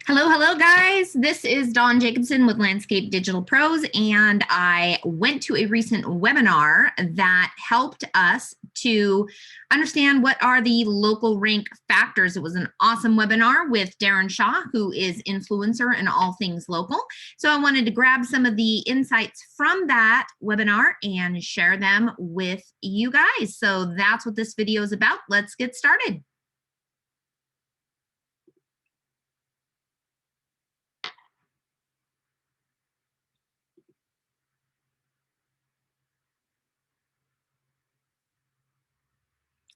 Hello, hello, guys. This is Dawn Jacobson with Landscape Digital Pros, and I went to a recent webinar that helped us to understand what are the local rank factors. It was an awesome webinar with Darren Shaw, who is influencer in all things local. So I wanted to grab some of the insights from that webinar and share them with you guys. So that's what this video is about. Let's get started.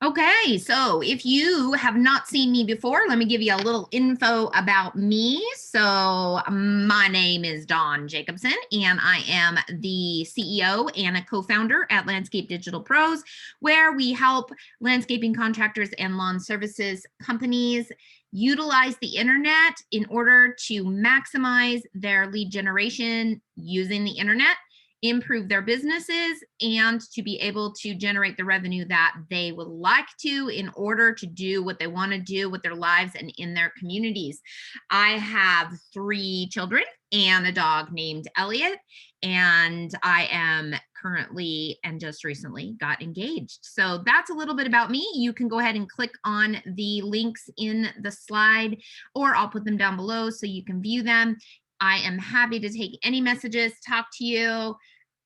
Okay, so if you have not seen me before, let me give you a little info about me. So my name is Dawn Jacobson, and I am the CEO and a co-founder at Landscape Digital Pros, where we help landscaping contractors and lawn services companies utilize the internet in order to maximize their lead generation using the internet, improve their businesses, and to be able to generate the revenue that they would like to in order to do what they want to do with their lives and in their communities. I have 3 children and a dog named Elliot, and I am currently and just recently got engaged. So that's a little bit about me. You can go ahead and click on the links in the slide, or I'll put them down below so you can view them. I am happy to take any messages, talk to you,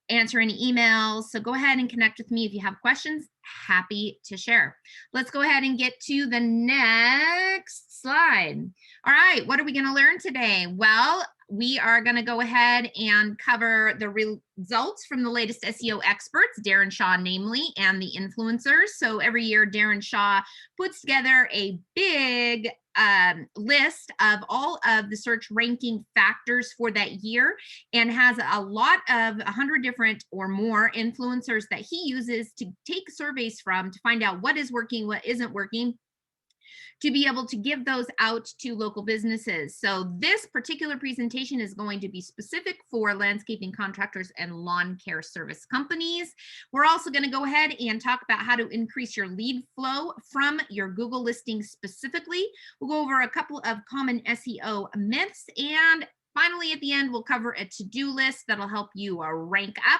answer any emails. So go ahead and connect with me if you have questions. Happy to share. Let's go ahead and get to the next slide. All right, what are we going to learn today? Well, we are going to go ahead and cover the results from the latest SEO experts, Darren Shaw namely, and the influencers. So every year, Darren Shaw puts together a big list of all of the search ranking factors for that year, and has a lot of 100 different or more influencers that he uses to take surveys from to find out what is working, what isn't working, to be able to give those out to local businesses. So this particular presentation is going to be specific for landscaping contractors and lawn care service companies. We're also going to go ahead and talk about how to increase your lead flow from your Google listings specifically. We'll go over a couple of common SEO myths, and finally, at the end, we'll cover a to-do list that'll help you rank up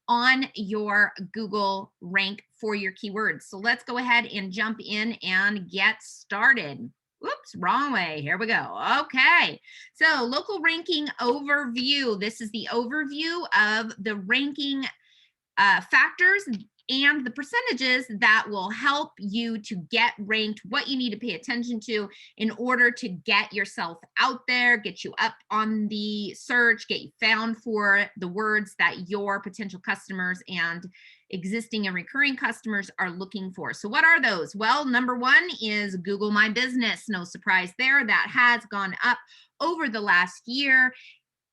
on your Google rank for your keywords. So let's go ahead and jump in and get started. Oops, wrong way. Here we go. Okay, so local ranking overview. This is the overview of the ranking factors and the percentages that will help you to get ranked, what you need to pay attention to in order to get yourself out there, get you up on the search, get you found for the words that your potential customers and existing and recurring customers are looking for. So what are those? Well, number 1 is Google My Business. No surprise there. That has gone up over the last year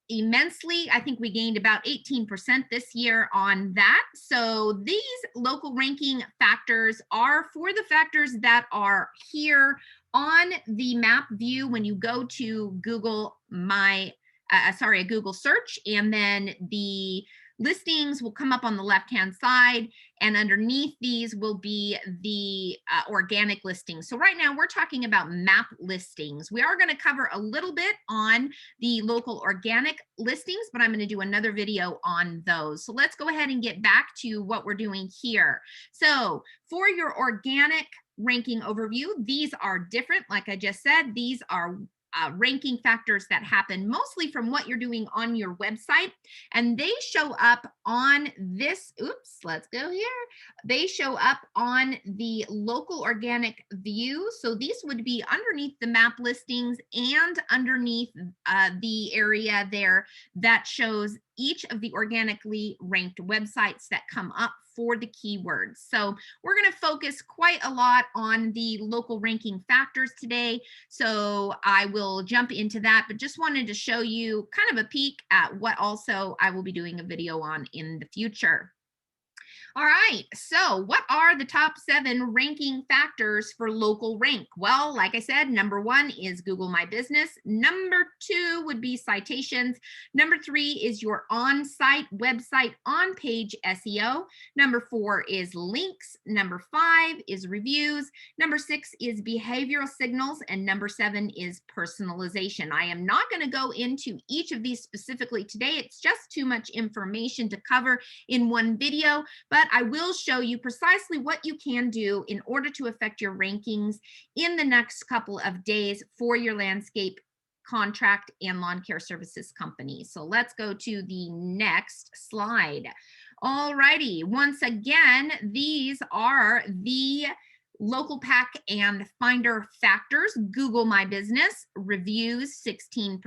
immensely. I think we gained about 18% this year on that. So these local ranking factors are for the factors that are here on the map view when you go to Google a Google search, and then the listings will come up on the left-hand side, and underneath these will be the organic listings. So right now we're talking about map listings. We are going to cover a little bit on the local organic listings, but I'm going to do another video on those. So let's go ahead and get back to what we're doing here. So for your organic ranking overview, these are different. Like I just said, these are ranking factors that happen mostly from what you're doing on your website, and they show up on this, oops, let's go here. They show up on the local organic view. So these would be underneath the map listings and underneath the area there that shows each of the organically ranked websites that come up for the keywords. So we're going to focus quite a lot on the local ranking factors today. So I will jump into that, but just wanted to show you kind of a peek at what also I will be doing a video on in the future. All right. So, what are the top 7 ranking factors for local rank? Well, like I said, number 1 is Google My Business. Number 2 would be citations. Number 3 is your on site website on page SEO. Number 4 is links. Number 5 is reviews. Number 6 is behavioral signals. And number 7 is personalization. I am not going to go into each of these specifically today. It's just too much information to cover in one video, but I will show you precisely what you can do in order to affect your rankings in the next couple of days for your landscape contract and lawn care services company. So let's go to the next slide. All righty. Once again, these are the local pack and finder factors. Google My Business, reviews 16%,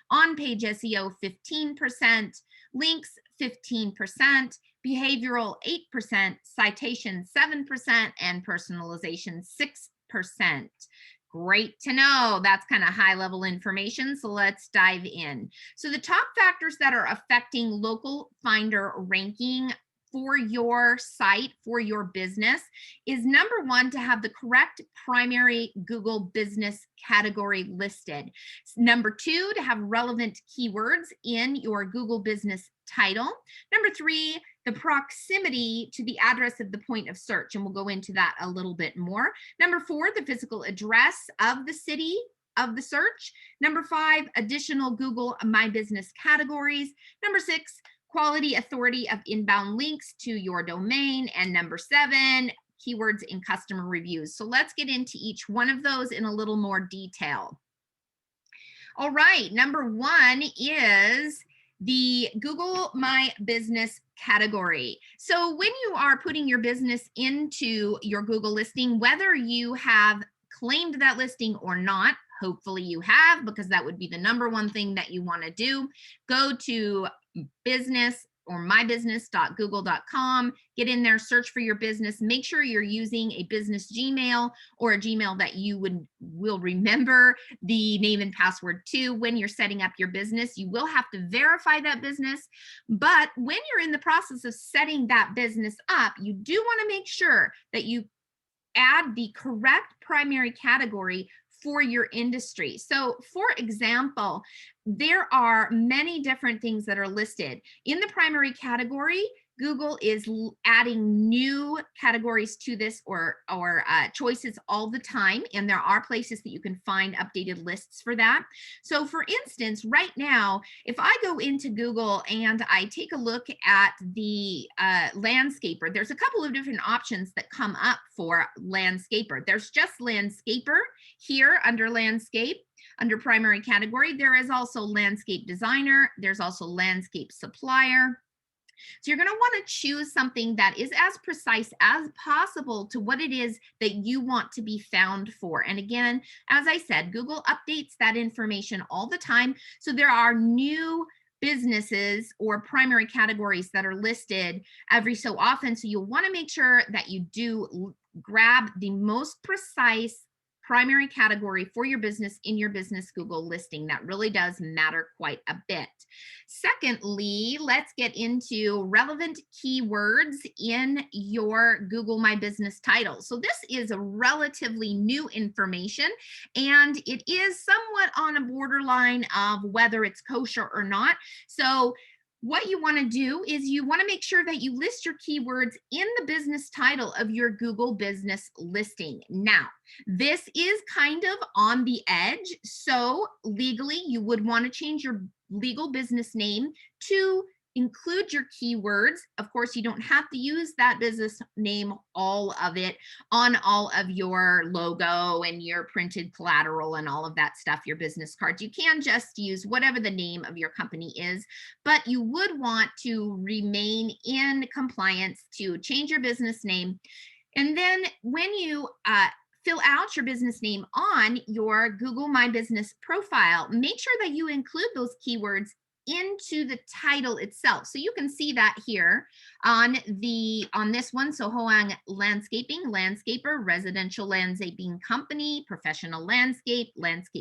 on page SEO 15%, links 15%, behavioral 8%, citation 7%, and personalization 6%. Great to know. That's kind of high level information. So let's dive in. So the top factors that are affecting local finder ranking for your site, for your business, is number 1, to have the correct primary Google business category listed. Number 2, to have relevant keywords in your Google business title. Number 3, the proximity to the address of the point of search, and we'll go into that a little bit more. Number 4, the physical address of the city of the search. Number 5, additional Google My Business categories. Number 6, quality authority of inbound links to your domain. And number 7, keywords in customer reviews. So let's get into each one of those in a little more detail. All right, number 1 is the Google My Business category. So when you are putting your business into your Google listing, whether you have claimed that listing or not, hopefully you have, because that would be the number 1 thing that you want to do, go to business or mybusiness.google.com, get in there, search for your business, make sure you're using a business Gmail or a Gmail that you will remember the name and password to when you're setting up your business. You will have to verify that business, but when you're in the process of setting that business up, you do want to make sure that you add the correct primary category for your industry. So for example, there are many different things that are listed. In the primary category, Google is adding new categories to this or choices all the time, and there are places that you can find updated lists for that. So for instance, right now, if I go into Google and I take a look at the landscaper, there's a couple of different options that come up for landscaper. There's just landscaper here under landscape. Under primary category, there is also landscape designer. There's also landscape supplier. So you're going to want to choose something that is as precise as possible to what it is that you want to be found for. And again, as I said, Google updates that information all the time. So there are new businesses or primary categories that are listed every so often. So you'll want to make sure that you do grab the most precise primary category for your business in your business Google listing. That really does matter quite a bit. Secondly, let's get into relevant keywords in your Google My Business title. So this is a relatively new information, and it is somewhat on a borderline of whether it's kosher or not. So what you want to do is you want to make sure that you list your keywords in the business title of your Google business listing. Now, this is kind of on the edge. So legally, you would want to change your legal business name to include your keywords. Of course, you don't have to use that business name, all of it, on all of your logo and your printed collateral and all of that stuff, your business cards. You can just use whatever the name of your company is, but you would want to remain in compliance to change your business name. And then when you fill out your business name on your Google My Business profile, make sure that you include those keywords into the title itself. So you can see that here on this one. So Hoang Landscaping, landscaper, residential landscaping company, professional landscape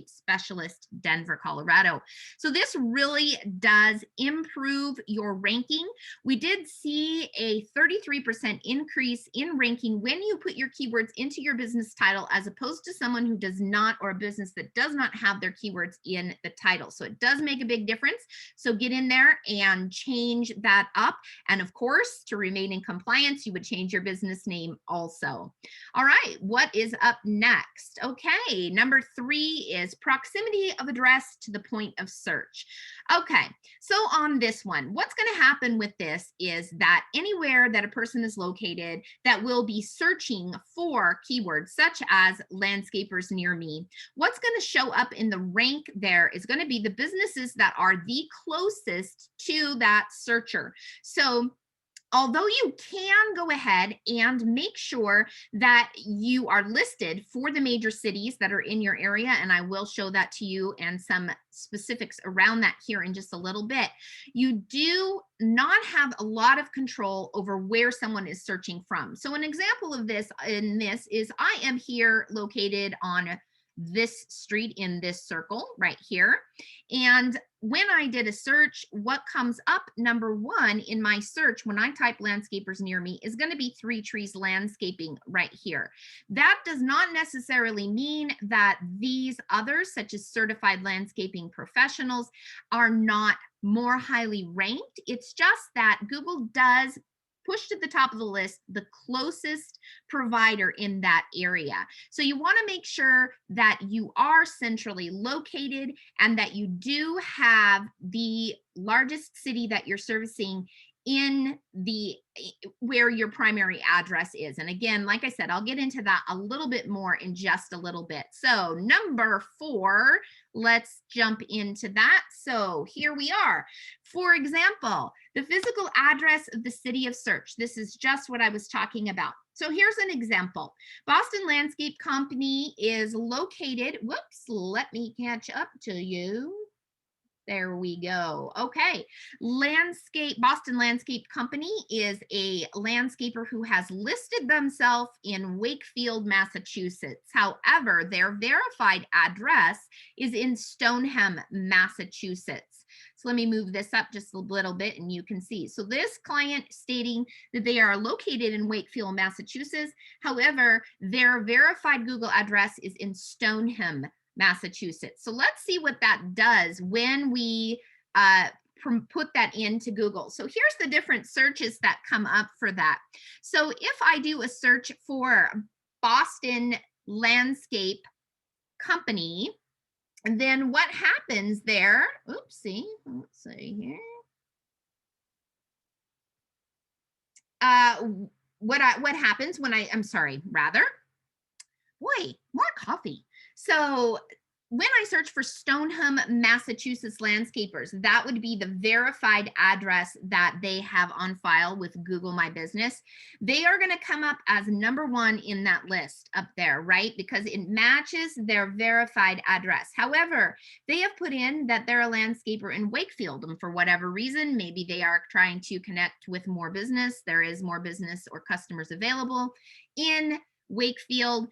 specialist, Denver, Colorado. So this really does improve your ranking. We did see a 33% increase in ranking when you put your keywords into your business title, as opposed to someone who does not, or a business that does not have their keywords in the title. So it does make a big difference. So get in there and change that up. And of course, to remain in compliance, you would change your business name also. All right, what is up next? Okay, number 3 is proximity of address to the point of search. Okay, so on this one, what's going to happen with this is that anywhere that a person is located that will be searching for keywords such as landscapers near me, what's going to show up in the rank there is going to be the businesses that are the closest to that searcher. So although you can go ahead and make sure that you are listed for the major cities that are in your area, and I will show that to you and some specifics around that here in just a little bit, you do not have a lot of control over where someone is searching from. So an example of this is I am here located on this street in this circle right here. And when I did a search, what comes up number 1 in my search when I type landscapers near me is going to be Three Trees Landscaping right here. That does not necessarily mean that these others, such as certified landscaping professionals, are not more highly ranked. It's just that Google does push to the top of the list the closest provider in that area. So you want to make sure that you are centrally located and that you do have the largest city that you're servicing in the where your primary address is. And again, like I said, I'll get into that a little bit more in just a little bit. So number 4, let's jump into that. So here we are. For example, the physical address of the city of search. This is just what I was talking about. So here's an example. Boston Landscape Company is located, whoops, let me catch up to you. There we go. Okay. Boston Landscape Company is a landscaper who has listed themselves in Wakefield, Massachusetts. However, their verified address is in Stoneham, Massachusetts. So let me move this up just a little bit and you can see. So this client stating that they are located in Wakefield, Massachusetts. However, their verified Google address is in Stoneham, Massachusetts. So let's see what that does when we put that into Google. So here's the different searches that come up for that. So if I do a search for Boston Landscape Company, then what happens there? Oopsie, let's see here. What happens when I'm sorry, rather. Boy, more coffee. So when I search for Stoneham, Massachusetts landscapers, that would be the verified address that they have on file with Google My Business. They are going to come up as number 1 in that list up there, right? Because it matches their verified address. However, they have put in that they're a landscaper in Wakefield, and for whatever reason, maybe they are trying to connect with more business. There is more business or customers available in Wakefield.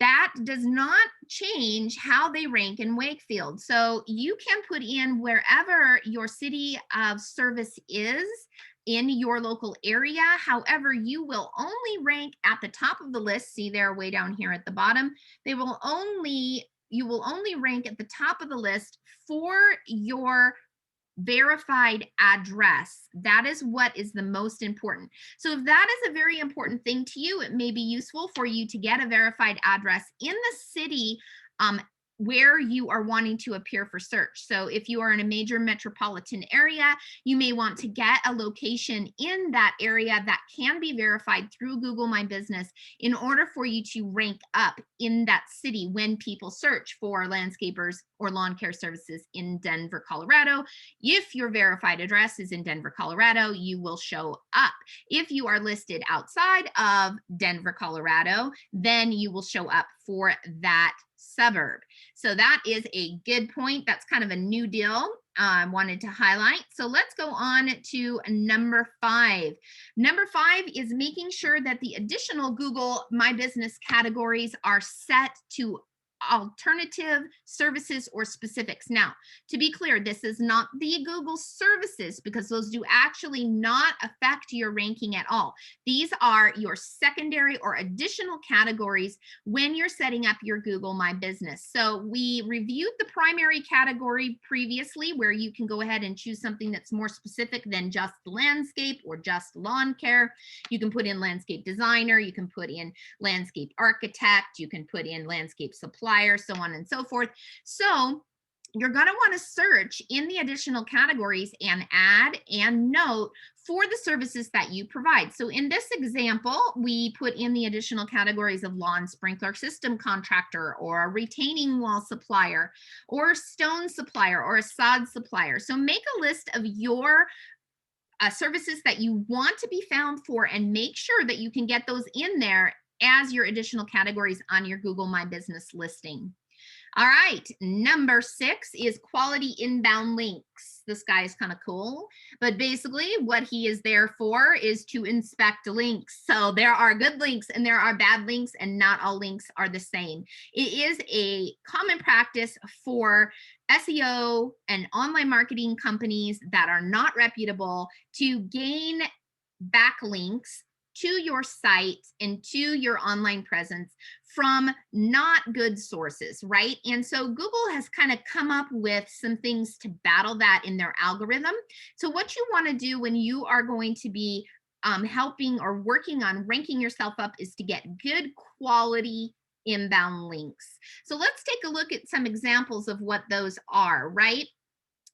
That does not change how they rank in Wakefield. So you can put in wherever your city of service is in your local area. However, you will only rank at the top of the list. See there way down here at the bottom. You will only rank at the top of the list for your verified address. That is what is the most important. So if that is a very important thing to you, it may be useful for you to get a verified address in the city where you are wanting to appear for search. So if you are in a major metropolitan area, you may want to get a location in that area that can be verified through Google My Business in order for you to rank up in that city when people search for landscapers or lawn care services in Denver, Colorado. If your verified address is in Denver, Colorado, you will show up. If you are listed outside of Denver, Colorado, then you will show up for that suburb. So that is a good point. That's kind of a new deal I wanted to highlight. So let's go on to number 5. Number 5 is making sure that the additional Google My Business categories are set to alternative services or specifics. Now, to be clear, this is not the Google services because those do actually not affect your ranking at all. These are your secondary or additional categories when you're setting up your Google My Business. So we reviewed the primary category previously, where you can go ahead and choose something that's more specific than just landscape or just lawn care. You can put in landscape designer, you can put in landscape architect, you can put in landscape supplier, so on and so forth. So you're going to want to search in the additional categories and add and note for the services that you provide. So in this example, we put in the additional categories of lawn sprinkler system contractor, or a retaining wall supplier, or stone supplier, or a sod supplier. So make a list of your services that you want to be found for, and make sure that you can get those in there as your additional categories on your Google My Business listing. All right, number 6 is quality inbound links. This guy is kind of cool, but basically what he is there for is to inspect links. So there are good links and there are bad links, and not all links are the same. It is a common practice for SEO and online marketing companies that are not reputable to gain backlinks to your site and to your online presence from not good sources, right? And so Google has kind of come up with some things to battle that in their algorithm. So what you want to do when you are going to be helping or working on ranking yourself up is to get good quality inbound links. So let's take a look at some examples of what those are, right?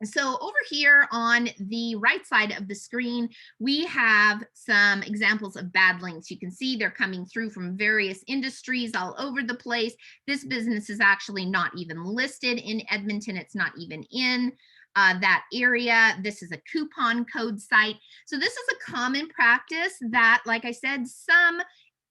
So over here on the right side of the screen, we have some examples of bad links. You can see they're coming through from various industries all over the place. This business is actually not even listed in Edmonton. It's not even in that area. This is a coupon code site. So this is a common practice that, like I said, some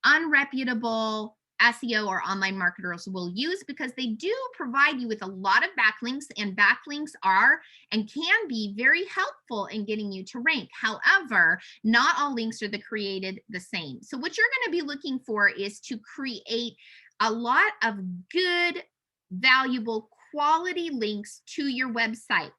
unreputable SEO or online marketers will use, because they do provide you with a lot of backlinks, and backlinks are and can be very helpful in getting you to rank. However, not all links are created the same. So what you're going to be looking for is to create a lot of good, valuable, quality links to your website.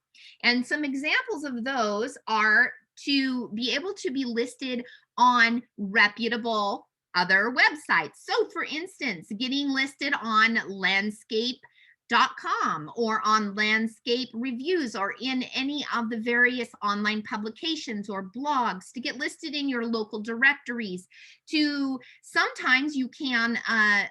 And some examples of those are to be able to be listed on reputable other websites. So for instance, getting listed on landscape.com or on landscape reviews, or in any of the various online publications or blogs, to get listed in your local directories. To sometimes you can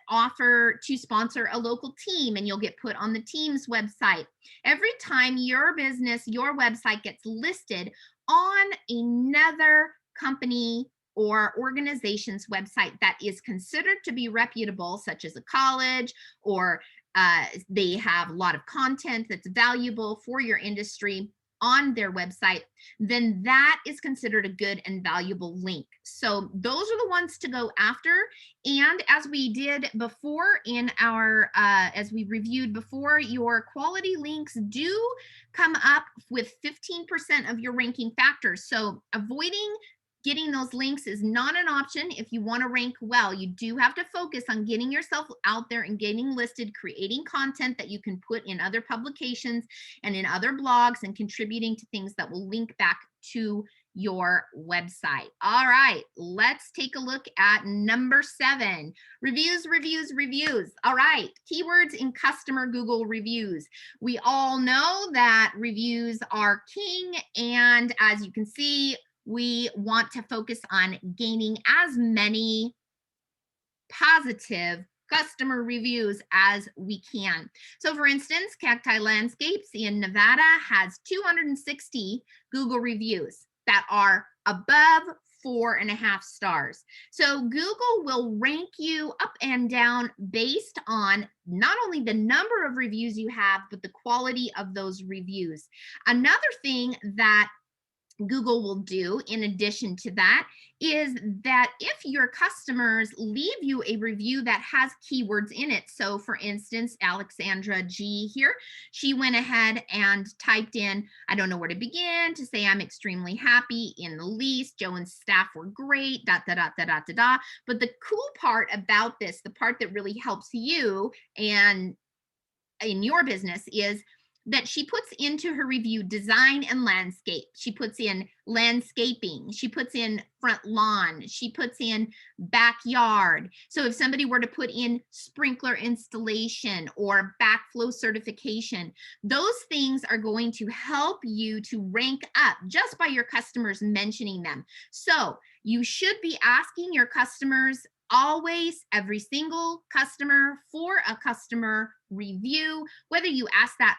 offer to sponsor a local team, and you'll get put on the team's website. Every time your business, your website gets listed on another company or organization's website that is considered to be reputable, such as a college, or they have a lot of content that's valuable for your industry on their website, then that is considered a good and valuable link. So those are the ones to go after. And as we did before in our, as we reviewed before, your quality links do come up with 15% of your ranking factors. So avoiding getting those links is not an option if you want to rank well. You do have to focus on getting yourself out there and getting listed, creating content that you can put in other publications and in other blogs, and contributing to things that will link back to your website. All right, let's take a look at number 7, reviews, reviews, reviews. All right, keywords in customer Google reviews. We all know that reviews are king, and as you can see, we want to focus on gaining as many positive customer reviews as we can. So for instance, Cacti Landscapes in Nevada has 260 Google reviews that are above 4.5 stars. So Google will rank you up and down based on not only the number of reviews you have, but the quality of those reviews. Another thing that Google will do in addition to that is that if your customers leave you a review that has keywords in it, so for instance, Alexandra G here, she went ahead and typed in, I don't know where to begin to say I'm extremely happy in the least, Joe and staff were great, dot, dot, dot, dot, dot, dot, dot. But the cool part about this, the part that really helps you and in your business is that she puts into her review design and landscape. She puts in landscaping. She puts in front lawn. She puts in backyard. So if somebody were to put in sprinkler installation or backflow certification, those things are going to help you to rank up just by your customers mentioning them. So you should be asking your customers always, every single customer, for a customer review, whether you ask that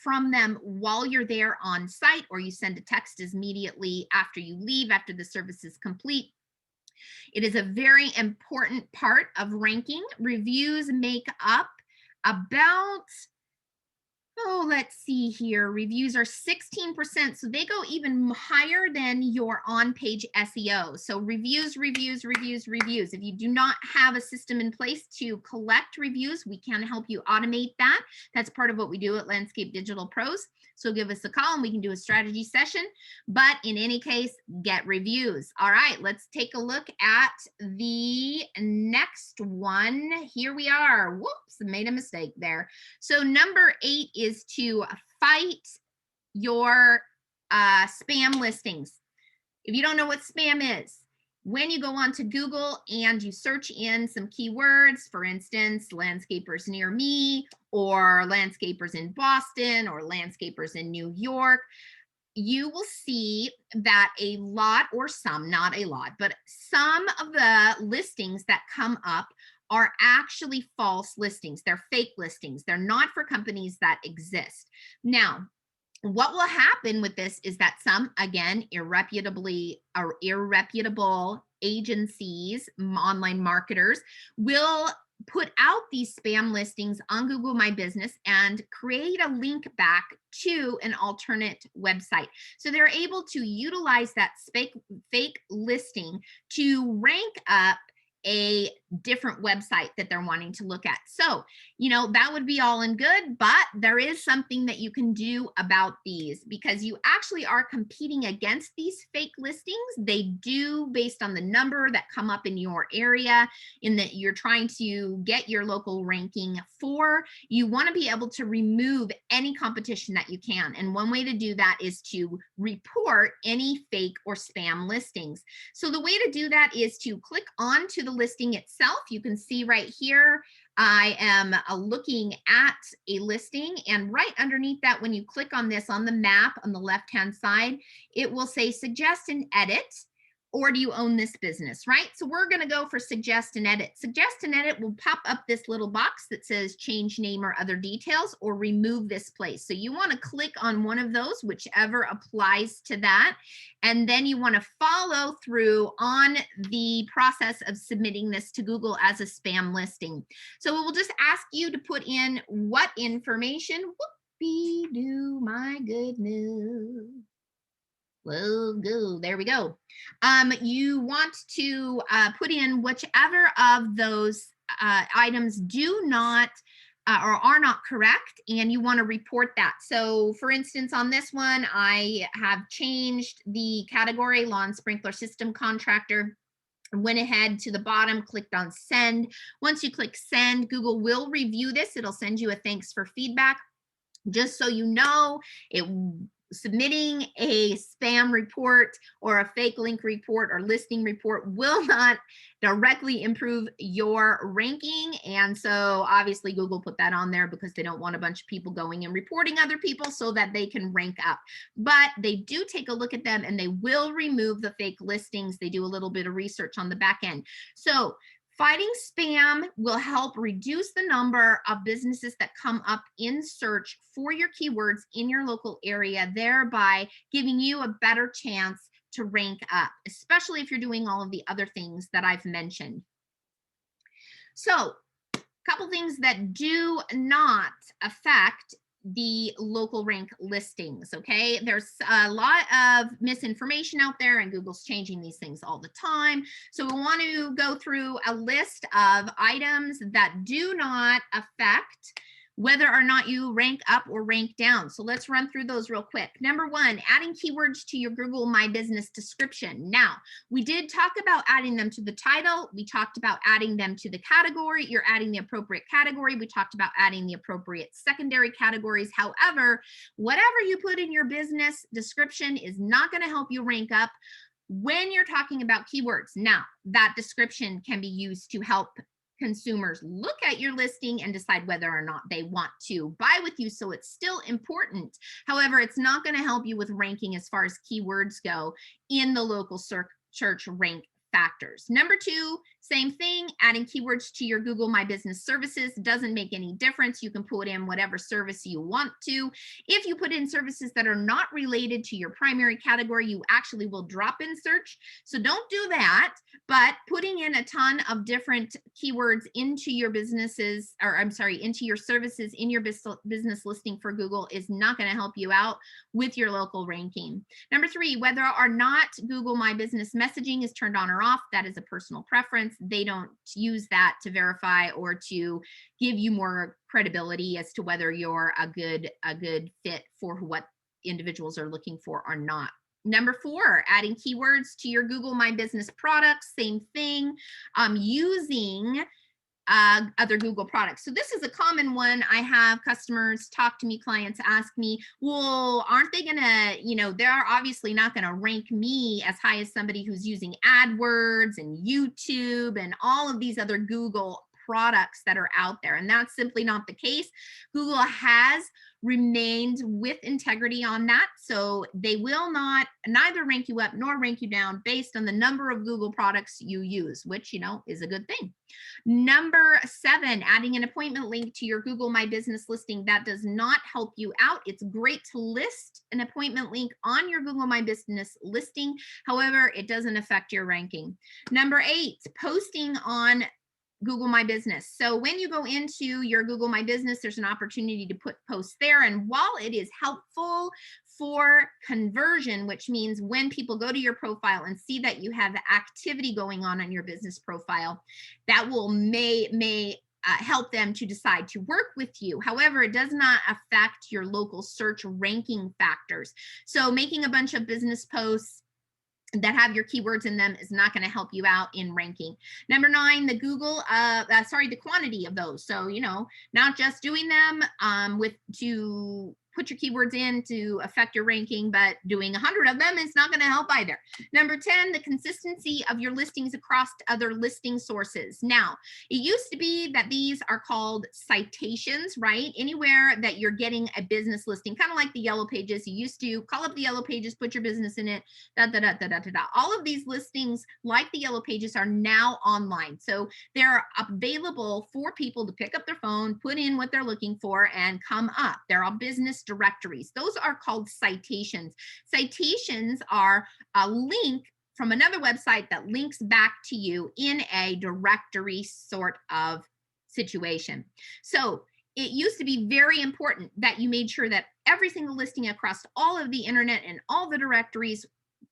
from them while you're there on site, or you send a text immediately after you leave, after the service is complete. It is a very important part of ranking. Reviews make up about, let's see here. Reviews are 16%. So they go even higher than your on-page SEO. So reviews. If you do not have a system in place to collect reviews, we can help you automate that. That's part of what we do at Landscape Digital Pros. So give us a call and we can do a strategy session. But in any case, get reviews. All right, let's take a look at the next one. Here we are. Whoops, made a mistake there. So number 8 is to fight your spam listings. If you don't know what spam is, when you go onto Google and you search in some keywords, for instance, landscapers near me, or landscapers in Boston, or landscapers in New York, you will see that a lot, or some, not a lot, but some of the listings that come up are actually false listings. They're fake listings. They're not for companies that exist. Now, what will happen with this is that some, again, irreputable agencies, online marketers, will put out these spam listings on Google My Business and create a link back to an alternate website. So they're able to utilize that fake listing to rank up a different website that they're wanting to look at. So, that would be all and good, but there is something that you can do about these, because you actually are competing against these fake listings. They do, based on the number that come up in your area, in that you're trying to get your local ranking for, you want to be able to remove any competition that you can. And one way to do that is to report any fake or spam listings. So the way to do that is to click on to the listing itself. You can see right here, I am looking at a listing, and right underneath that, when you click on this on the map on the left-hand side, it will say suggest and edit, or do you own this business, right? So we're going to go for suggest and edit. Suggest and edit will pop up this little box that says change name or other details, or remove this place. So you want to click on one of those, whichever applies to that. And then you want to follow through on the process of submitting this to Google as a spam listing. So it will just ask you to put in what information. Whoopie-doo, my goodness. Whoa, go. There we go. You want to put in whichever of those items do not or are not correct, and you want to report that. So for instance, on this one, I have changed the category lawn sprinkler system contractor. Went ahead to the bottom, clicked on send. Once you click send, Google will review this. It'll send you a thanks for feedback. Just so you know, submitting a spam report or a fake link report or listing report will not directly improve your ranking. And so obviously Google put that on there because they don't want a bunch of people going and reporting other people so that they can rank up. But they do take a look at them and they will remove the fake listings. They do a little bit of research on the back end. So fighting spam will help reduce the number of businesses that come up in search for your keywords in your local area, thereby giving you a better chance to rank up, especially if you're doing all of the other things that I've mentioned. So, a couple things that do not affect the local rank listings. Okay, there's a lot of misinformation out there, and Google's changing these things all the time. So we want to go through a list of items that do not affect whether or not you rank up or rank down. So let's run through those real quick. Number one, adding keywords to your Google My Business description. Now, we did talk about adding them to the title. We talked about adding them to the category. You're adding the appropriate category. We talked about adding the appropriate secondary categories. However, whatever you put in your business description is not going to help you rank up when you're talking about keywords. Now, that description can be used to help consumers look at your listing and decide whether or not they want to buy with you. So it's still important. However, it's not going to help you with ranking as far as keywords go in the local search rank factors. Number two, same thing, adding keywords to your Google My Business services doesn't make any difference. You can put in whatever service you want to. If you put in services that are not related to your primary category, you actually will drop in search. So don't do that, but putting in a ton of different keywords into your businesses, or I'm sorry, into your services in your business listing for Google is not going to help you out with your local ranking. Number three, whether or not Google My Business messaging is turned on or off, that is a personal preference. They don't use that to verify or to give you more credibility as to whether you're a good fit for what individuals are looking for or not. Number four, adding keywords to your Google My Business products, same thing, using other Google products. So this is a common one. I have customers talk to me, clients ask me, well, aren't they gonna, they're obviously not gonna rank me as high as somebody who's using AdWords and YouTube and all of these other Google products that are out there. And that's simply not the case. Google has remained with integrity on that. So they will not neither rank you up nor rank you down based on the number of Google products you use, which, is a good thing. Number seven, adding an appointment link to your Google My Business listing. That does not help you out. It's great to list an appointment link on your Google My Business listing. However, it doesn't affect your ranking. Number eight, posting on Google My Business. So when you go into your Google My Business, there's an opportunity to put posts there. And while it is helpful for conversion, which means when people go to your profile and see that you have activity going on your business profile, that will may help them to decide to work with you. However, it does not affect your local search ranking factors. So making a bunch of business posts that have your keywords in them is not going to help you out in ranking. Number nine, the the quantity of those. So, not just doing them to put your keywords in to affect your ranking, but doing 100 of them is not going to help either. Number 10, the consistency of your listings across other listing sources. Now, it used to be that these are called citations, right? Anywhere that you're getting a business listing, kind of like the Yellow Pages. You used to call up the Yellow Pages, put your business in it, All of these listings, like the Yellow Pages, are now online. So they're available for people to pick up their phone, put in what they're looking for, and come up. They're all business directories. Those are called citations. Citations are a link from another website that links back to you in a directory sort of situation. So it used to be very important that you made sure that every single listing across all of the internet and all the directories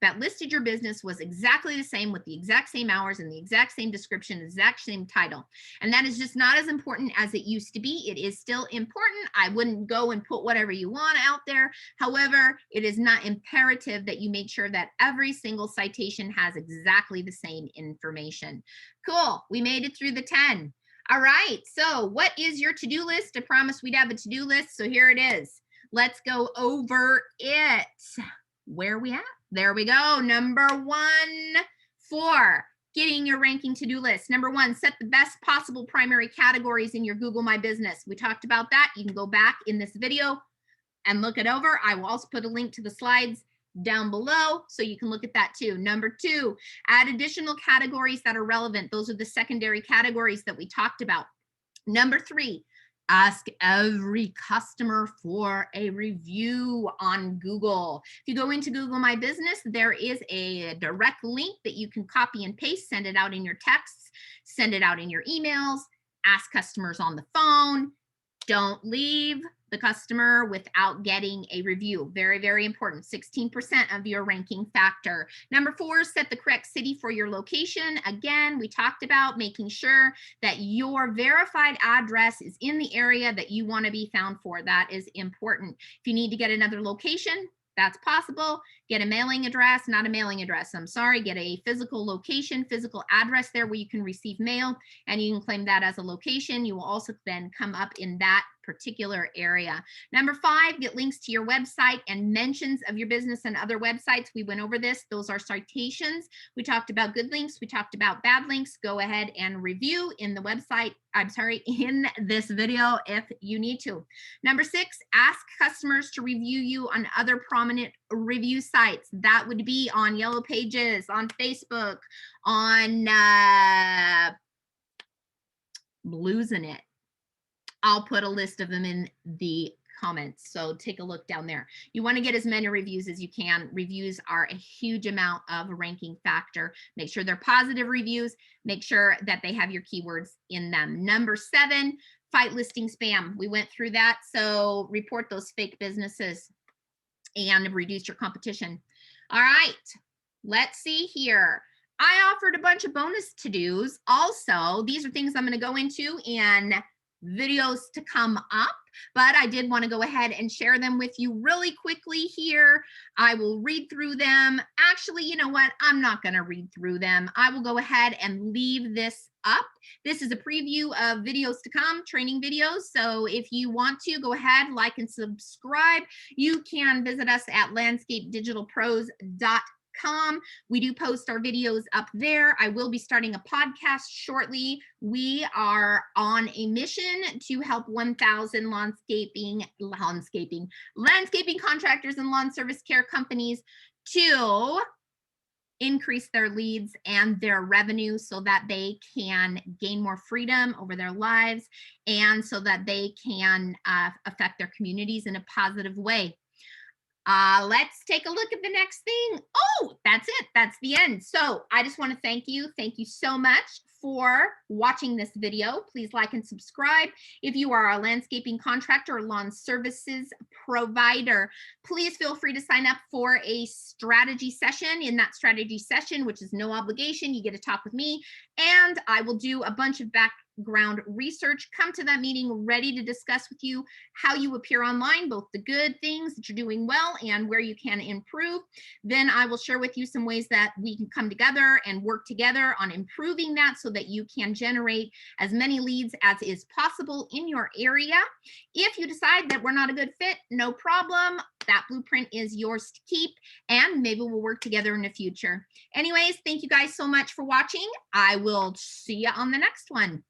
that listed your business was exactly the same, with the exact same hours and the exact same description, exact same title. And that is just not as important as it used to be. It is still important. I wouldn't go and put whatever you want out there. However, it is not imperative that you make sure that every single citation has exactly the same information. Cool. We made it through the 10. All right. So what is your to-do list? I promised we'd have a to-do list. So here it is. Let's go over it. Where are we at? There we go. Number 1 for getting your ranking to-do list. Number 1, set the best possible primary categories in your Google My Business. We talked about that. You can go back in this video and look it over. I will also put a link to the slides down below so you can look at that too. Number 2, add additional categories that are relevant. Those are the secondary categories that we talked about. Number 3, ask every customer for a review on Google. If you go into Google My Business, there is a direct link that you can copy and paste, send it out in your texts, send it out in your emails, ask customers on the phone, Don't leave the customer without getting a review. Very, very important. 16% of your ranking factor. Number 4, set the correct city for your location. Again, we talked about making sure that your verified address is in the area that you want to be found for. That is important. If you need to get another location, that's possible. Get a mailing address, not a mailing address, I'm sorry. Get a physical location, physical address there where you can receive mail, and you can claim that as a location. You will also then come up in that particular area. Number 5, get links to your website and mentions of your business and other websites. We went over this. Those are citations. We talked about good links. We talked about bad links. Go ahead and review in the website. I'm sorry, in this video if you need to. Number 6, ask customers to review you on other prominent review sites. That would be on Yellow Pages, on Facebook, on losing it. I'll put a list of them in the comments, so take a look down there. You want to get as many reviews as you can. Reviews are a huge amount of a ranking factor. Make sure they're positive reviews. Make sure that they have your keywords in them. Number 7, fight listing spam. We went through that, so report those fake businesses and reduce your competition. All right, let's see here. I offered a bunch of bonus to-dos. Also, these are things I'm going to go into in videos to come up, but I did want to go ahead and share them with you really quickly here. I will read through them. Actually, you know what? I'm not going to read through them. I will go ahead and leave this up. This is a preview of videos to come, training videos. So if you want to, go ahead, like and subscribe. You can visit us at landscapedigitalpros.com. We do post our videos up there. I will be starting a podcast shortly. We are on a mission to help 1,000 landscaping contractors and lawn service care companies to increase their leads and their revenue so that they can gain more freedom over their lives and so that they can affect their communities in a positive way. Let's take a look at the next thing. Oh, that's it. That's the end. So I just want to thank you. Thank you so much for watching this video. Please like and subscribe. If you are a landscaping contractor or lawn services provider, please feel free to sign up for a strategy session. In that strategy session, which is no obligation, you get to talk with me, and I will do a bunch of background research. Come to that meeting ready to discuss with you how you appear online, both the good things that you're doing well and where you can improve. Then I will share with you some ways that we can come together and work together on improving that so that you can generate as many leads as is possible in your area. If you decide that we're not a good fit, no problem. That blueprint is yours to keep, and maybe we'll work together in the future. Anyways, thank you guys so much for watching. I will see you on the next one.